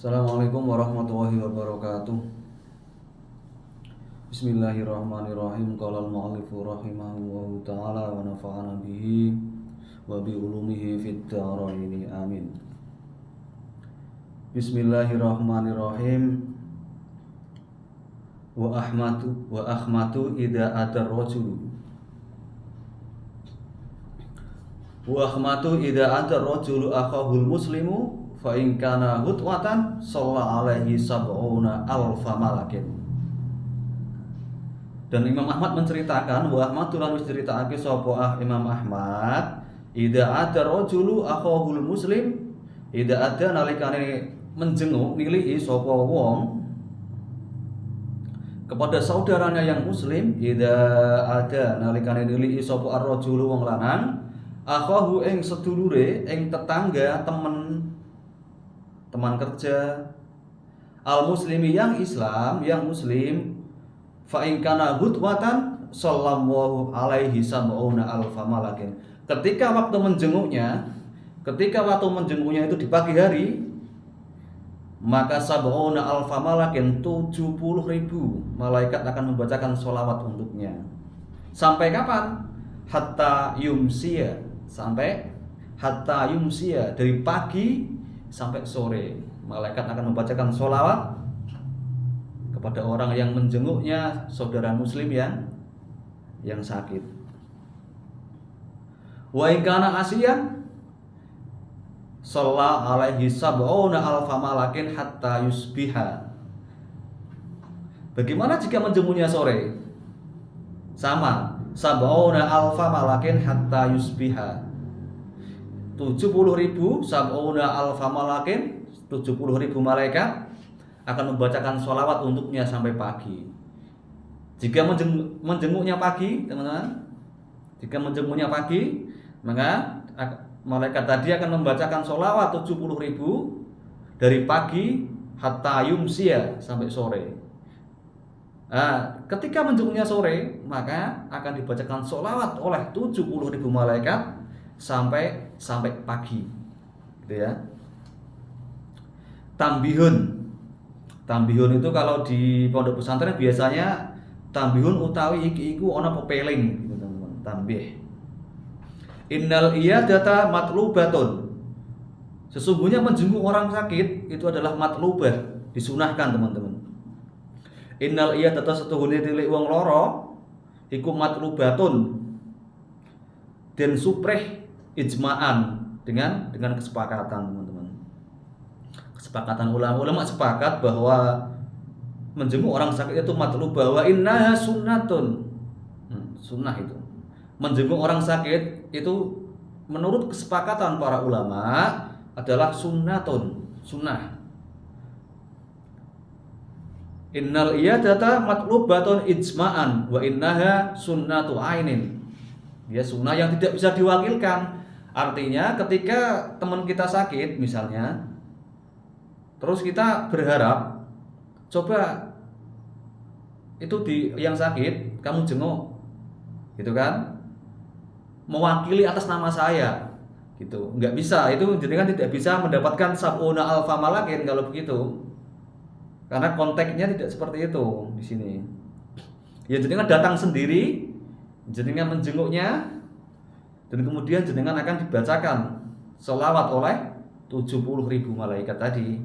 Assalamualaikum warahmatullahi wabarakatuh. Bismillahirrahmanirrahim. Qala al-mu'allifu rahimahullahu ta'ala wa nafa'ana bihi wa bi ulumihi fid dharain. Amin. Bismillahirrahmanirrahim. Wa ahmatu idza atar rajulu. Wa ahmatu idza atar rajulu akhahul muslimu fa in kana hutwatan shalla alaihi sab'una alfa malakin. Dan Imam Ahmad menceritakan, wa Ahmad lan wis critakake sapa Imam Ahmad, idza ada rajulu akhahul muslim, idza ada nalikane menjenguk nilii sapa wong kepada saudaranya yang muslim, idza ada nalikane nilii sapa ar-rajulu wong lanang, akhahu ing sedulure, ing tetangga, teman kerja, al-muslimi yang Islam, yang muslim, fa in kana hutwatan sallallahu alaihi sab'una alfa malakin. Ketika waktu menjenguknya itu di pagi hari, maka sab'una alfa malakin 70.000 malaikat akan membacakan sholawat untuknya. Sampai kapan? Hatta yumsiya, dari pagi sampai sore malaikat akan membacakan sholawat kepada orang yang menjenguknya, saudara muslim yang sakit. Wa in kana asiyan shalla alaihi sab'una alfa malakin hatta yusbiha. Bagaimana jika menjenguknya sore? Sama, sab'una alfa malakin hatta yusbiha. 70.000 sab'una alfa malakin, 70.000 malaikat akan membacakan sholawat untuknya sampai pagi. Jika menjenguknya pagi, teman-teman, maka malaikat tadi akan membacakan sholawat 70.000 dari pagi hatta yumsiya, sampai sore. Ketika menjenguknya sore, maka akan dibacakan sholawat oleh 70.000 malaikat sampai pagi, gitu ya. Tambihun itu kalau di pondok pesantren biasanya tambihun utawi iku ana pepeling, gitu teman-teman. Tambih. Innal iyadata matlubatun. Sesungguhnya menjenguk orang sakit itu adalah matlubah, disunahkan, teman-teman. Innal iyadata setuhune tilik wong loro iku matlubatun, dan supreh ijma'an, dengan kesepakatan, teman-teman. Kesepakatan ulama sepakat bahwa menjenguk orang sakit itu matlubah, wa innaha sunnatun. Sunnah itu. Menjenguk orang sakit itu menurut kesepakatan para ulama adalah sunnatun, sunnah. Innal iyadata matlubatun ijma'an wa innaha sunnatu ainin. Ya, sunnah yang tidak bisa diwakilkan. Artinya ketika teman kita sakit misalnya, terus kita berharap coba itu yang sakit kamu jenguk, gitu kan, mewakili atas nama saya, gitu. Nggak bisa, itu jadi kan tidak bisa mendapatkan sab'una alfa malakin kalau begitu, karena konteksnya tidak seperti itu di sini. Ya, jenengan datang sendiri, jenengan menjenguknya, dan kemudian jenengan akan dibacakan sholawat oleh 70.000 malaikat tadi.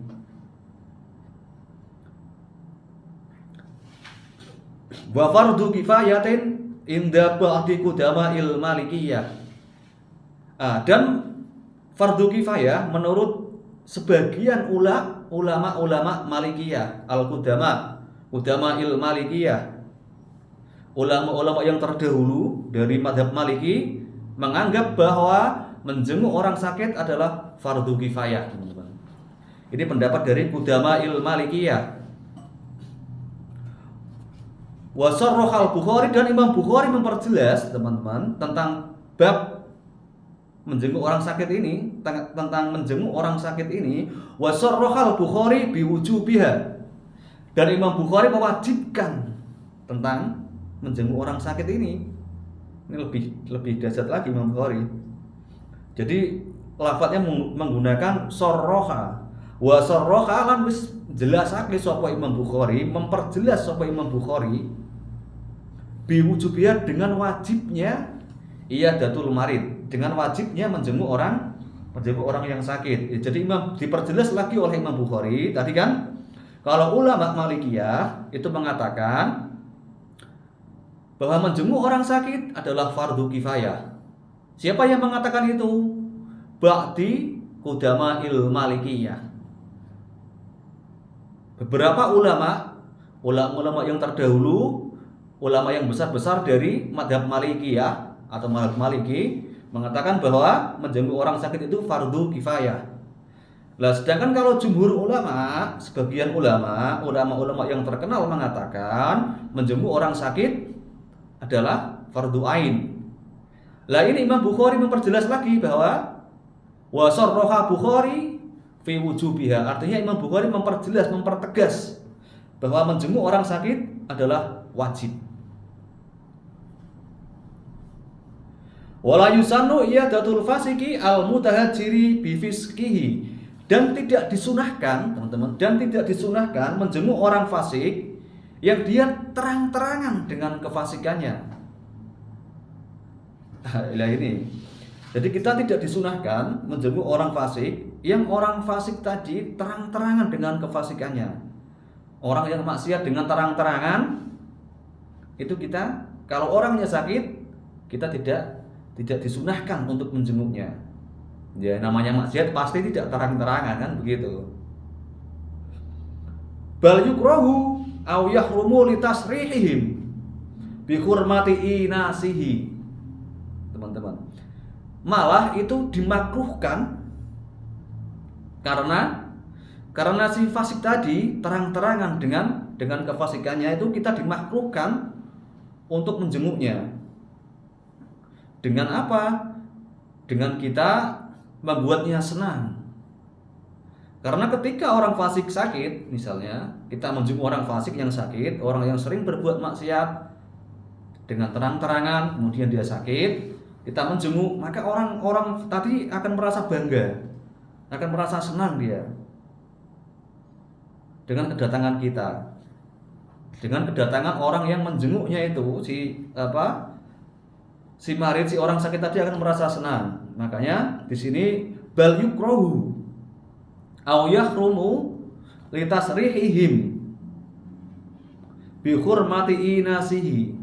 Wa fardu kifayatin inda ba'di qudama'il malikiyah. Dan fardu kifayah menurut sebagian ulama malikiyah, udama'il malikiyah, ulama-ulama yang terdahulu dari mazhab Maliki menganggap bahwa menjenguk orang sakit adalah fardu kifayah, teman-teman. Ini pendapat dari Qudama'il Malikiyah. Wa sarrahal Bukhari, dan Imam Bukhari memperjelas, teman-teman, tentang bab menjenguk orang sakit ini, wa sarrahal Bukhari biwujubiha. Dan Imam Bukhari mewajibkan tentang menjenguk orang sakit ini. Ini lebih dahsyat lagi Imam Bukhari. Jadi lafadznya menggunakan sorroha, Wa sarraha lan wis jelasake sapa Imam Bukhari, memperjelas sapa Imam Bukhari biwujubiha dengan wajibnya iyadatul marid, dengan wajibnya menjenguk orang yang sakit. Jadi diperjelas lagi oleh Imam Bukhari tadi kan, kalau ulama Malikiyah itu mengatakan bahwa menjenguk orang sakit adalah fardu kifayah. Siapa yang mengatakan itu? Ba'di qudama'il Malikiyah. Beberapa ulama yang terdahulu, ulama yang besar-besar dari madhab Malikiyah atau madhab Maliki mengatakan bahwa menjenguk orang sakit itu fardu kifayah. Nah, sedangkan kalau jumhur ulama, sebagian ulama yang terkenal mengatakan menjenguk orang sakit adalah fardu ain. Lah ini Imam Bukhari memperjelas lagi bahwa wa sarraha Bukhari fi wujubiha, artinya Imam Bukhari mempertegas bahwa menjenguk orang sakit adalah wajib. Wala yusannu iyadatul fasiki al mutahajiri bi fiskihi, dan tidak disunahkan teman-teman, dan tidak disunahkan menjenguk orang fasik yang dia terang-terangan dengan kefasikannya. Nah ini, jadi kita tidak disunahkan menjenguk orang fasik yang orang fasik tadi terang-terangan dengan kefasikannya. Orang yang maksiat dengan terang-terangan itu kita, kalau orangnya sakit, kita tidak disunahkan untuk menjenguknya. Ya namanya maksiat pasti tidak terang-terangan kan begitu. Bal yukrahu aw yahrumu litasrihihim bi hurmati inasihi. Teman-teman, malah itu dimakruhkan karena si fasik tadi terang-terangan dengan kefasikannya, itu kita dimakruhkan untuk menjenguknya. Dengan apa? Dengan kita membuatnya senang. Karena ketika orang fasik sakit, misalnya kita menjenguk orang fasik yang sakit, orang yang sering berbuat maksiat dengan terang-terangan, kemudian dia sakit, kita menjenguk, maka orang tadi akan merasa bangga, akan merasa senang dia dengan kedatangan kita, dengan kedatangan orang yang menjenguknya itu, si marid, si orang sakit tadi akan merasa senang. Makanya di sini bal yukrahu aw yahrumu litasrihihim bi hurmati inasihi.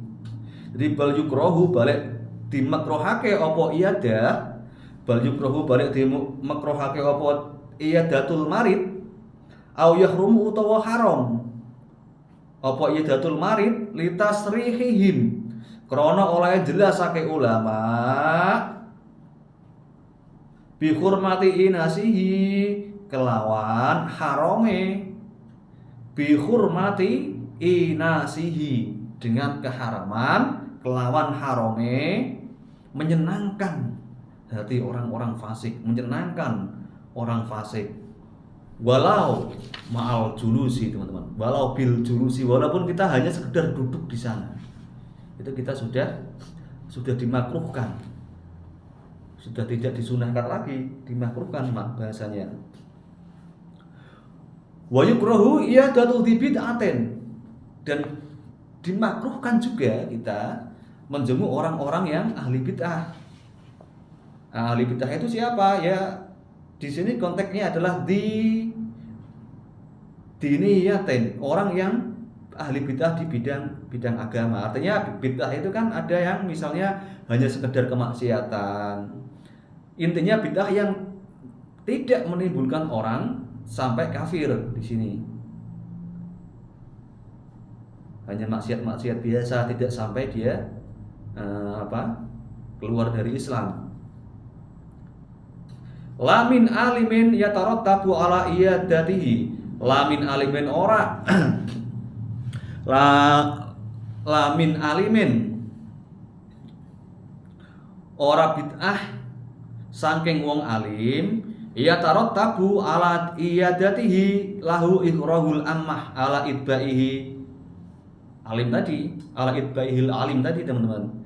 Jadi bal yukrahu balik dimakruhake apa iyadah, bal yukrahu balik dimakruhake apa iyadatul marid, au yahrumu utawa haram apa iyadatul marid litasrihihim, krana oleh jelasake ulama bi hurmati inasihi kelawan harame, bi hurmati inasihi dengan keharaman, kelawan harame menyenangkan hati orang-orang fasik, menyenangkan orang fasik. Walau ma'al julusi, teman-teman, walau bil julusi, walaupun kita hanya sekedar duduk di sana, itu kita sudah dimakruhkan, sudah tidak disunahkan lagi, dimakruhkan bahasanya. Wa yukrahu iyadatul bid'atin, dan dimakruhkan juga kita menjenguk orang-orang yang ahli bid'ah. Ahli bid'ah itu siapa? Ya di sini konteksnya adalah diniyatin, orang yang ahli bid'ah di bidang agama. Artinya bid'ah itu kan ada yang misalnya hanya sekedar kemaksiatan. Intinya bid'ah yang tidak menimbulkan orang sampai kafir di sini. Hanya maksiat-maksiat biasa, tidak sampai dia keluar dari Islam. Lamin alimin yatarattabu ala iyadatihi, lamin alimin ora lamin alimin ora bid'ah saking wong alim yatarattabu ala iyadatihi lahu ikrahul ammah ala idbaihi alim tadi, ala idbaihil alim tadi, teman-teman.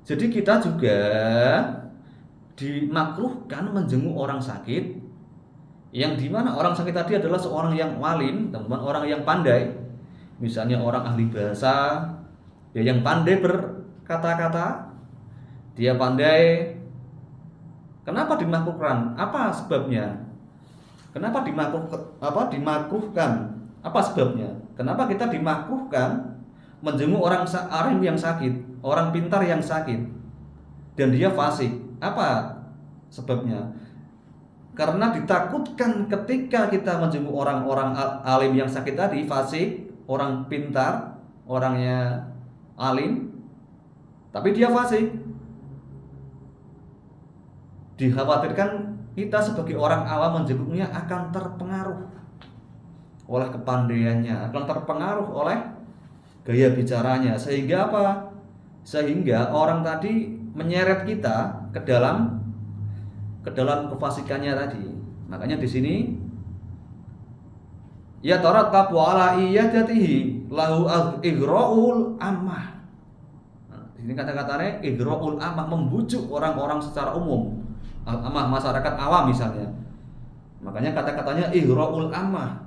Jadi kita juga dimakruhkan menjenguk orang sakit Yang dimana orang sakit tadi adalah seorang yang walim, teman-teman, orang yang pandai. Misalnya orang ahli bahasa, ya yang pandai berkata-kata, dia pandai. Kenapa dimakruhkan? Apa sebabnya? Kenapa dimakruhkan? Apa sebabnya? Kenapa kita dimakruhkan menjenguk orang alim yang sakit, orang pintar yang sakit, dan dia fasik? Apa sebabnya? Karena ditakutkan ketika kita menjenguk orang-orang alim yang sakit tadi, fasik, orang pintar, orangnya alim, tapi dia fasik. Dikhawatirkan kita sebagai orang awam menjenguknya akan terpengaruh oleh kepandaiannya, akan terpengaruh oleh gaya bicaranya, sehingga apa? Sehingga orang tadi menyeret kita ke dalam kefasikannya tadi. Makanya di sini ya tarattabu ala iyadatihi lahu igra'ul ammah. Nah, di sini kata-katanya igra'ul ammah, membujuk orang-orang secara umum, ammah masyarakat awam misalnya. Makanya kata-katanya igra'ul ammah.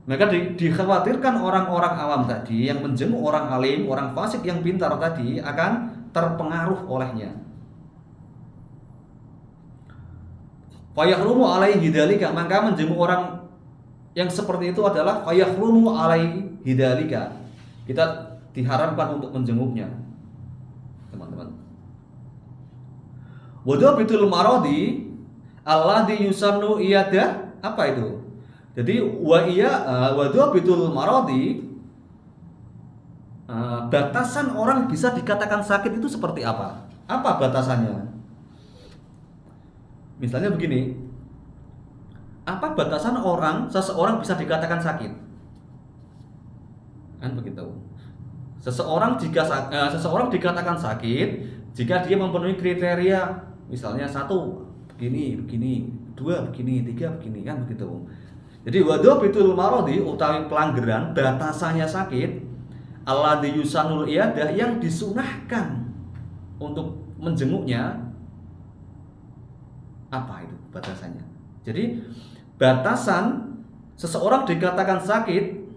Maka dikhawatirkan orang-orang awam tadi yang menjenguk orang alim, orang fasik yang pintar tadi akan terpengaruh olehnya. Fayahrumu alaihi dzalika, maka menjenguk orang yang seperti itu adalah fayahrumu alaihi dzalika. Kita diharamkan untuk menjenguknya, teman-teman. Wadhabitul maradi alladhi yusannu iyadah, apa itu? Jadi wadhabitul maradi, batasan orang bisa dikatakan sakit itu seperti apa? Apa batasannya? Misalnya begini, apa batasan seseorang bisa dikatakan sakit? Kan begitu. Seseorang dikatakan sakit jika dia memenuhi kriteria, misalnya 1 begini, 2 begini, 3 begini, kan begitu. Jadi wadhabitul maradi utawi pelanggaran batasannya sakit, alladzi yusanul iyadah, yang disunahkan untuk menjenguknya. Apa itu batasannya? Jadi batasan seseorang dikatakan sakit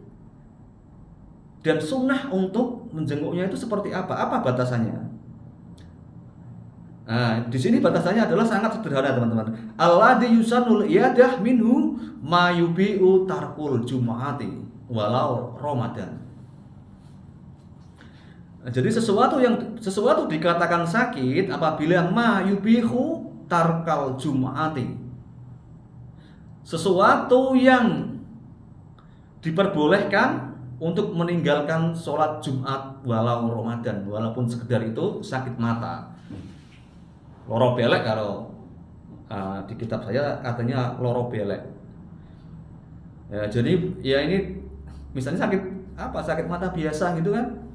dan sunnah untuk menjenguknya itu seperti apa? Apa batasannya? Nah, di sini batasannya adalah sangat sederhana, teman-teman. Alladzi yusanul iyadah minhu ma yubi'u tarkul jumu'ati walau Ramadan. Jadi sesuatu dikatakan sakit apabila ma yubihu tarkal jum'ati, sesuatu yang diperbolehkan untuk meninggalkan sholat Jumat walau Ramadan, walaupun sekedar itu sakit mata. Loro belek kalau di kitab saya katanya loro belek. Ya, jadi ya ini misalnya sakit mata biasa gitu kan.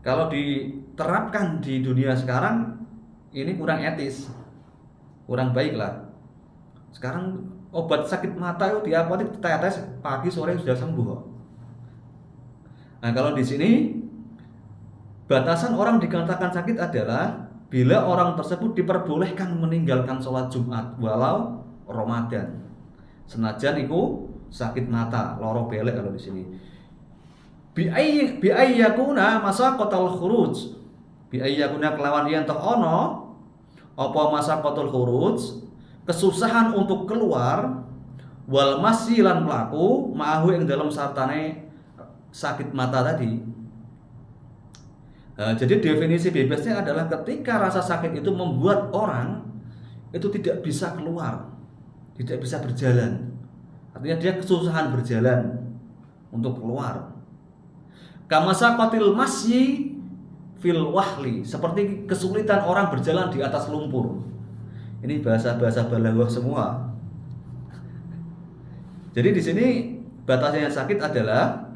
Kalau diterapkan di dunia sekarang ini kurang etis, kurang baik lah. Sekarang obat sakit mata itu di apotek ditetes pagi sore sudah sembuh. Nah, kalau di sini batasan orang dikatakan sakit adalah bila orang tersebut diperbolehkan meninggalkan sholat Jumat walau Ramadan, senajan itu sakit mata, loro belek kalau di sini. Bi ayyakuna masaqatul khuruj, bi ayyakuna kelawan yen tok ana apa masaqatul khuruj, kesusahan untuk keluar, wal masyi lan mlaku ma'ahu ing dalam sartane sakit mata tadi. Jadi definisi bebasnya adalah ketika rasa sakit itu membuat orang itu tidak bisa keluar, tidak bisa berjalan. Artinya dia kesusahan berjalan untuk keluar. Kamasaqatil masyi fil wahli, seperti kesulitan orang berjalan di atas lumpur. Ini bahasa-bahasa balaghah semua. Jadi di sini batasnya sakit adalah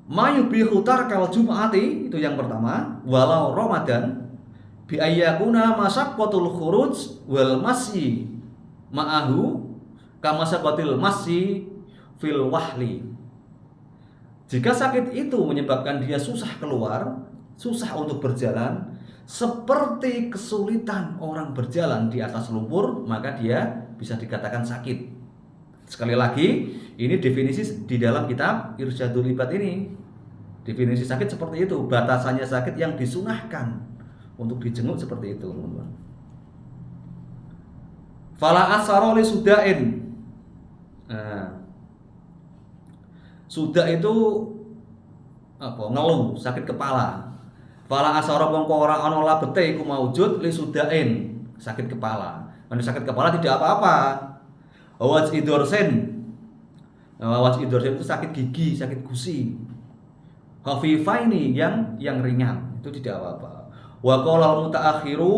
mayubihu tarkal jum'ati, itu yang pertama, walau Ramadan, bi ayyakuna masaqatul khuruj wal masyi ma'ahu kamasaqatil masyi fil wahli. Jika sakit itu menyebabkan dia susah keluar, susah untuk berjalan, seperti kesulitan orang berjalan di atas lumpur, maka dia bisa dikatakan sakit. Sekali lagi, ini definisi di dalam kitab Irsyadul Ibad ini. Definisi sakit seperti itu, batasannya sakit yang disunahkan untuk dijenguk seperti itu, teman-teman. Fala asaro li sudain. Nah, sudah itu apa? Ngeluh, sakit kepala. Fala asaro mongko ora ana labete iku maujud li sudain, sakit kepala. Kalau sakit kepala tidak apa-apa. Waj idorsen. Waj idorsen itu sakit gigi, sakit gusi. Khafifah ini yang ringan, itu tidak apa-apa. Wa qala mutaakhiru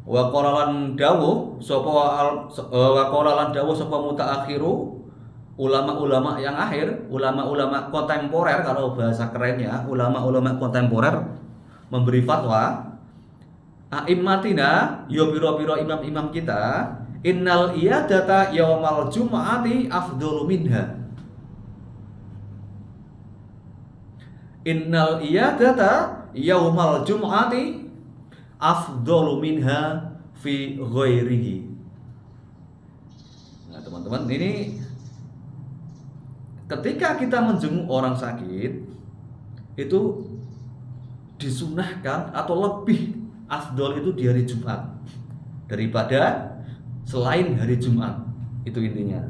wa qala lan dawuh sapa mutaakhiru, ulama-ulama yang akhir, ulama-ulama kontemporer kalau bahasa kerennya, ulama-ulama kontemporer memberi fatwa, a'immatina, yo piro-piro imam-imam kita, innal iyadata yaumal jum'ati afdhalu minha. Innal iyadata yaumal jum'ati afdhalu minha fi ghairihi. Nah, teman-teman, ini ketika kita menjenguk orang sakit itu disunahkan atau lebih afdol itu di hari Jumat daripada selain hari Jumat. Itu intinya.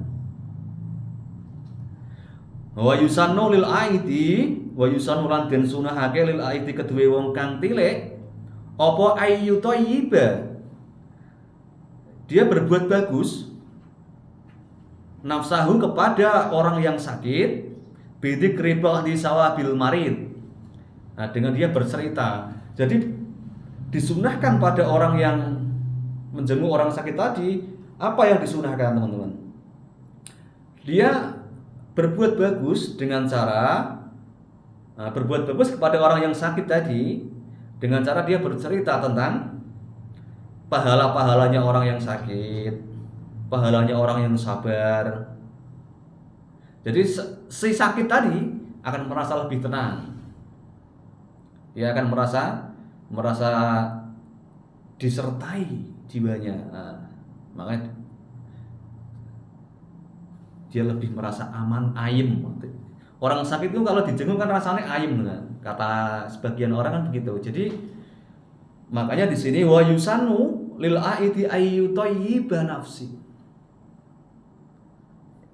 Wa yusannu lil aidi wa yusannu lan den sunahake lil aidi kedue wong kang tilek apa ayyu thayyiba, dia berbuat bagus nafsahu kepada orang yang sakit bidik ribah di sawabil marid. Nah, dengan dia bercerita. Jadi disunahkan pada orang yang menjenguk orang sakit tadi, apa yang disunahkan, teman-teman? Dia berbuat bagus dengan cara berbuat bagus kepada orang yang sakit tadi dengan cara dia bercerita tentang pahala-pahalanya orang yang sakit, pahalanya orang yang sabar. Jadi si sakit tadi akan merasa lebih tenang. Dia akan merasa disertai jiwanya. Nah, makanya dia lebih merasa aman, ayem. Orang sakit itu kalau dijenguk kan rasanya ayem, kan? Kata sebagian orang kan begitu. Jadi makanya di sini wa yusanu lil aidi ayyu thayyiba nafsi.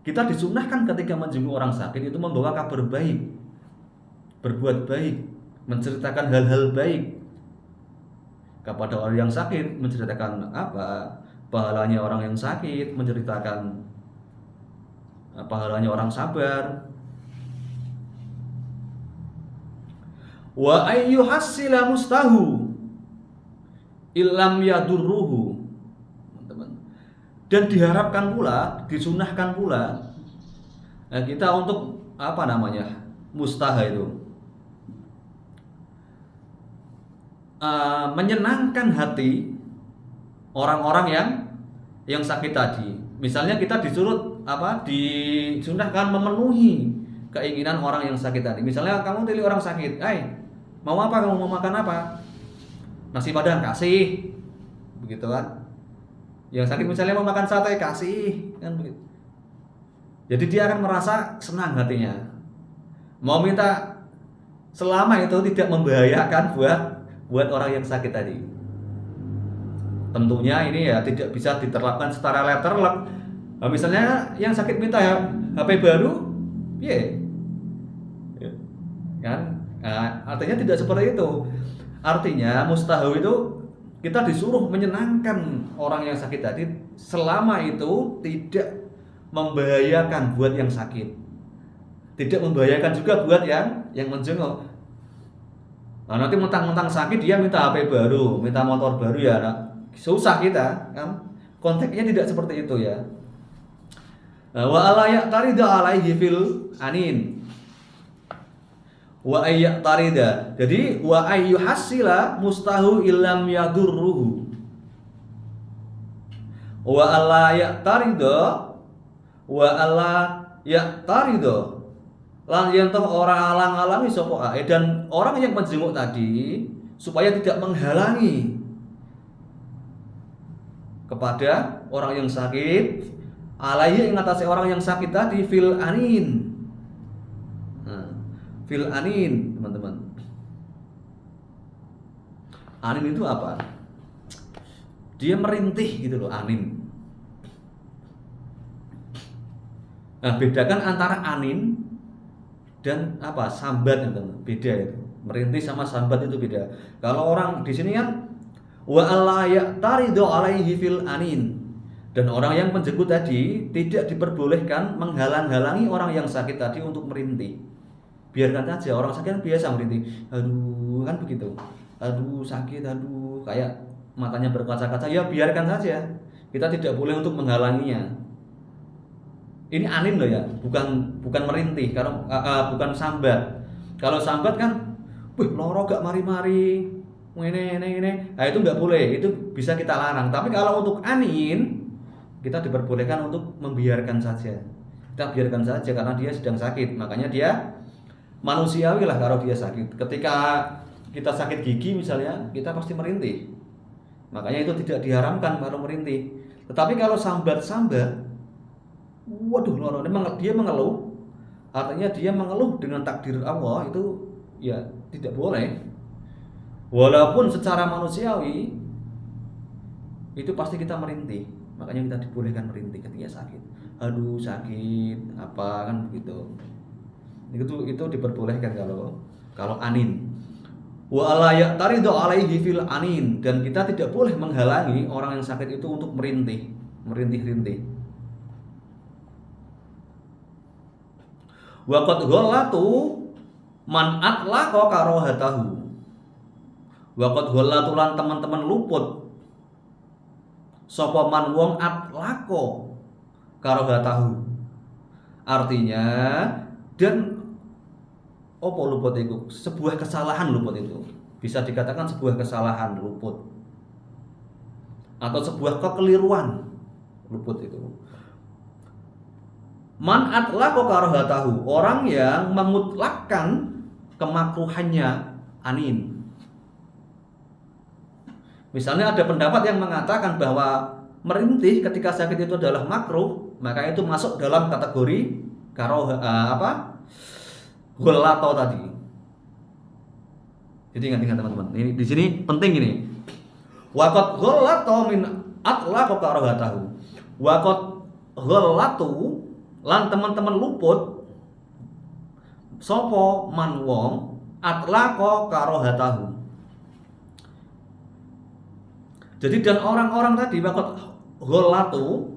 Kita disunahkan ketika menjenguk orang sakit itu membawa kabar baik, berbuat baik, menceritakan hal-hal baik kepada orang yang sakit, menceritakan apa pahalanya orang yang sakit, menceritakan pahalanya orang sabar. Wa ayyuhassila mustahu illam yadurruhu, teman-teman. Dan diharapkan pula, disunahkan pula kita untuk apa namanya? Mustaha itu menyenangkan hati orang-orang yang sakit tadi. Misalnya kita disuruh disunahkan memenuhi keinginan orang yang sakit tadi. Misalnya kamu pilih orang sakit, mau apa, kamu mau makan apa? Nasi padang, kasih. Begitu kan? Yang sakit misalnya mau makan sate, kasih, kan begitu. Jadi dia akan merasa senang hatinya. Mau minta selama itu tidak membahayakan buat orang yang sakit tadi. Tentunya ini ya tidak bisa diterapkan secara letterlock. Nah, misalnya yang sakit minta HP baru, kan? Artinya tidak seperti itu. Artinya mustahaw itu kita disuruh menyenangkan orang yang sakit tadi selama itu tidak membahayakan buat yang sakit, tidak membahayakan juga buat yang menjenguk. Nah, nanti mentang-mentang sakit dia minta HP baru, minta motor baru, ya susah kita kan. Konteksnya tidak seperti itu ya. Wa ala ya'tarida alaihi fil anin. Wa ayya'tarida. Jadi wa ayyuhassila mustahu illam yadurruhu. Wa alla ya'tarida wa alla ya'tarida. Lan yen toh ora alang-alangi sapa ae, dan orang yang menjenguk tadi supaya tidak menghalangi kepada orang yang sakit, alaihi ing atase orang yang sakit tadi fil anin. Nah, fil anin, teman-teman. Anin itu apa? Dia merintih gitu loh, anin. Nah, bedakan antara anin dan apa? Sambat, teman-teman. Beda itu. Merintih sama sambat itu beda. Kalau orang di sini kan wa alla ya'taridu alaihi fil anin. Dan orang yang menjenguk tadi tidak diperbolehkan menghalang-halangi orang yang sakit tadi untuk merintih. Biarkan saja, orang sakit kan biasa merintih. Aduh, kan begitu. Aduh, sakit, aduh, kayak matanya berkaca-kaca. Ya biarkan saja. Kita tidak boleh untuk menghalanginya. Ini anin loh ya, bukan merintih. Kalau bukan sambat. Kalau sambat kan, wih, loro gak mari-mari. Ini. Nah, itu nggak boleh, itu bisa kita larang. Tapi kalau untuk anin, kita diperbolehkan untuk membiarkan saja. Kita biarkan saja karena dia sedang sakit. Makanya dia manusiawi lah kalau dia sakit. Ketika kita sakit gigi misalnya, kita pasti merintih. Makanya itu tidak diharamkan kalau merintih. Tetapi kalau sambat-sambat, waduh, loro, dia mengeluh. Artinya dia mengeluh dengan takdir Allah, itu ya tidak boleh. Walaupun secara manusiawi itu pasti kita merintih. Makanya kita dibolehkan merintih ketika sakit. Aduh, sakit apa kan begitu. Itu diperbolehkan kalau anin. Wa la ya'taridu alaihi fil anin, dan kita tidak boleh menghalangi orang yang sakit itu untuk merintih-rintih. Wa qad ghallatu man atlaqa karohatahu. Wa qad ghallatu lan teman-teman luput sapa man wong atlaqo karohatahu. Artinya, dan opo luput itu? Sebuah kesalahan luput itu. Bisa dikatakan sebuah kesalahan luput. Atau sebuah kekeliruan luput itu. Man atlaqo karohatahu, orang yang memutlakkan kemakruhannya anin. Misalnya ada pendapat yang mengatakan bahwa merintih ketika sakit itu adalah makruh, maka itu masuk dalam kategori ghallato tadi. Jadi ingat teman-teman. Ini di sini penting ini. Waqad ghallatu min atlaqa karohatahu. Waqad ghallatu lan teman-teman luput sapa man wong atlaqa karohatahu. Jadi dan orang-orang tadi waqad ghallatu,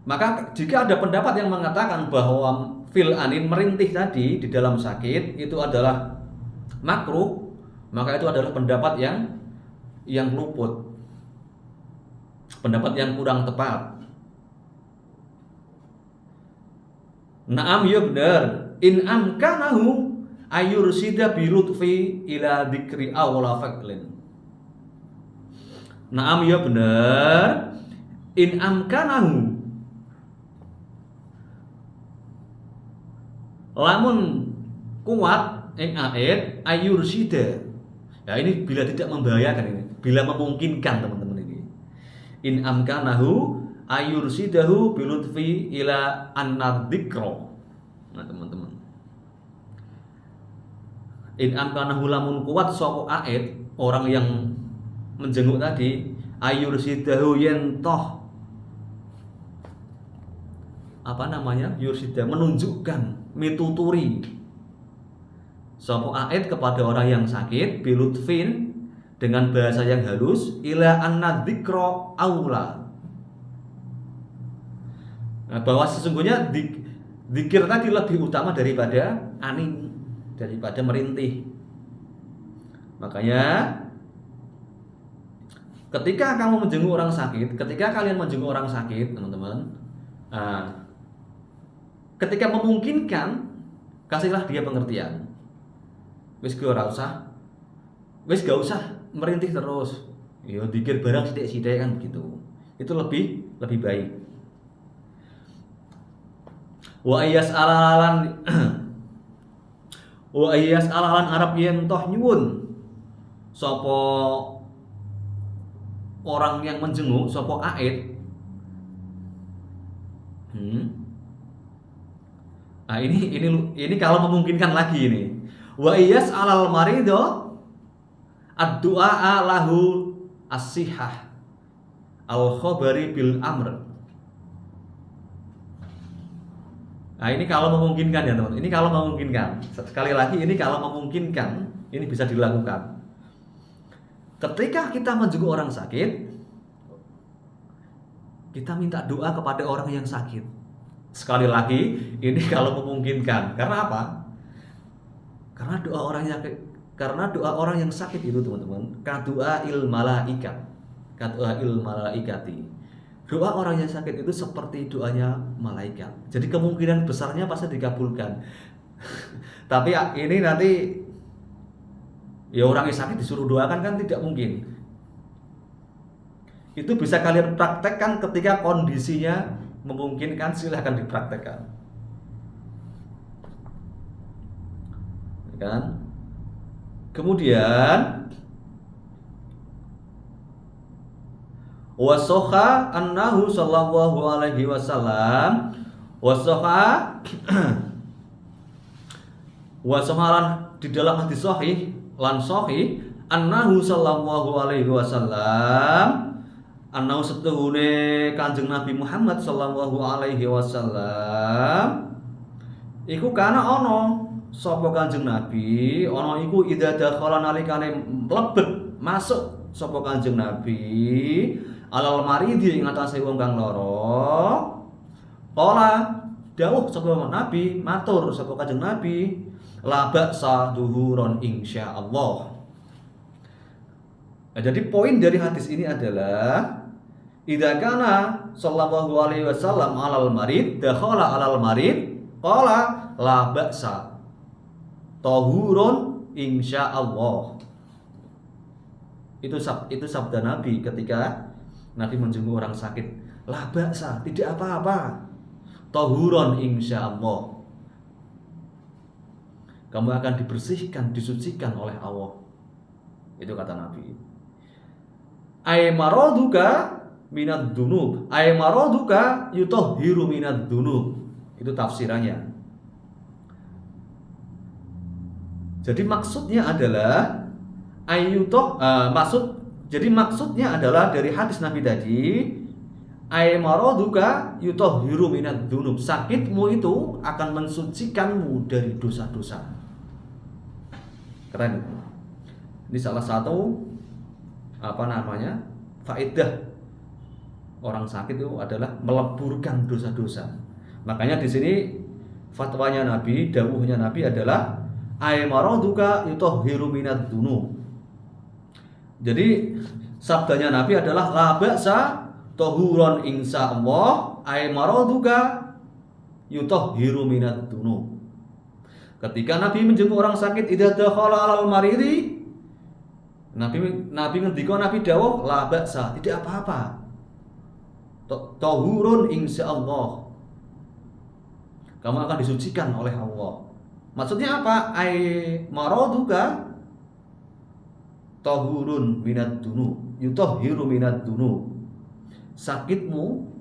maka jika ada pendapat yang mengatakan bahwa fil anin merintih tadi di dalam sakit itu adalah makruh, maka itu adalah pendapat yang luput. Pendapat yang kurang tepat. Naam ya benar. In amkanahu ayursida bilutfi ila dzikri awla faqlin. Naam ya benar. In amkanahu, lamun kuat aid ayursida. Ya ini bila tidak membahayakan ini, bila memungkinkan teman-teman ini. In amkanahu ayursidahu bilutfi ila annadzikra. Nah, teman-teman. In amkanahu lamun kuat sapa aid, orang yang menjenguk tadi, ayursidahu yen toh yursidah, menunjukkan, mituturi sapa aid kepada orang yang sakit bilutfin, dengan bahasa yang halus, ila annadzikra aula. Nah, bahwa sesungguhnya zikir tadi lebih utama daripada anin, daripada merintih. Makanya ketika kamu menjenguk orang sakit, ketika kalian menjenguk orang sakit, teman-teman, ketika memungkinkan, kasihlah dia pengertian. Wis gak usah merintih terus. Ya zikir barang sithik-sithik kan begitu. Itu lebih baik. Wa ayyas alalan Arab yen toh nyuwun sapa orang yang menjenguk sapa aid. Nah, ini kalau memungkinkan lagi ini. Wa iyas alal marido ad-du'a lahu as-sihah al-khabari bil amr. Nah, ini kalau memungkinkan ya teman. Ini kalau memungkinkan. Sekali lagi ini kalau memungkinkan, ini bisa dilakukan. Ketika kita menjenguk orang sakit, kita minta doa kepada orang yang sakit. Sekali lagi, ini kalau memungkinkan. Karena apa? Karena doa orang yang sakit itu teman-teman, kadoa il malaikat, kadoa il malaikati. Doa orang yang sakit itu seperti doanya malaikat. Jadi kemungkinan besarnya pasti dikabulkan. Tapi ini nanti ya orang yang sakit disuruh doakan kan tidak mungkin. Itu bisa kalian praktekkan ketika kondisinya memungkinkan, silahkan dipraktekkan. Kan? Kemudian wasoha annahu sallallahu alaihi wasallam wasoha wasohalan di dalam hadis sahih lan sahih annahu sallallahu alaihi wasallam annahu setuhune Kanjeng Nabi Muhammad sallallahu alaihi wasallam iku kana ono sapa Kanjeng Nabi ono iku idza dakhala nalikane mlebet masuk sapa Kanjeng Nabi alal maridi ing atase wong kang lara qala dawuh sapa Nabi matur sapa Kanjeng Nabi la ba'sa duhuron insyaallah. Nah, jadi poin dari hadis ini adalah idza kana sallallahu alaihi wasallam alal marid dakhala alal marid qala la ba'sa tahurun insyaallah. Itu sabda Nabi ketika Nabi menjenguk orang sakit. La ba'sa, tidak apa-apa. Tahurun insyaallah. Kamu akan dibersihkan, disucikan oleh Allah. Itu kata Nabi. Ay maraduka minad dunub. Ay maraduka yutahhiru minad dunub. Itu tafsirannya. Jadi maksudnya adalah maksudnya adalah dari hadis Nabi tadi, ay maraduka yutahhiru minad dunub. Sakitmu itu akan mensucikanmu dari dosa-dosa. Keren. Ini salah satu faedah orang sakit itu adalah meleburkan dosa-dosa. Makanya di sini fatwanya Nabi, dawuhnya Nabi adalah ay maraduka yutahhiru minad dunub. Jadi sabdanya Nabi adalah la ba'sa tahuron insyaallah ay maraduka yutahhiru minad dunub. Ketika Nabi menjenguk orang sakit idza dakhala alal maridi, Nabi ngendika, Nabi dawuh la ba'sa, tidak apa-apa. Tahurun insyaallah. Kamu akan disucikan oleh Allah. Maksudnya apa? Ay maraduka tahurun minad dunub, yutahhiru minad dunub. Sakitmu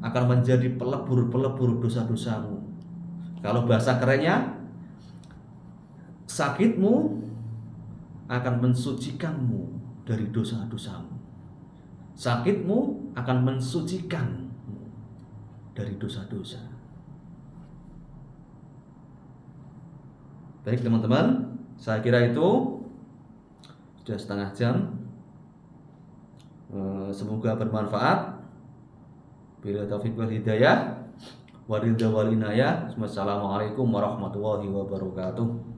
akan menjadi pelebur dosa-dosamu. Kalau bahasa kerennya, sakitmu akan mensucikanmu dari dosa-dosamu. Sakitmu akan mensucikanmu dari dosa-dosa. Baik teman-teman, saya kira itu sudah setengah jam. Semoga bermanfaat. Bila taufiq wal hidayah, waridha wal inayah. Wassalamualaikum warahmatullahi wabarakatuh.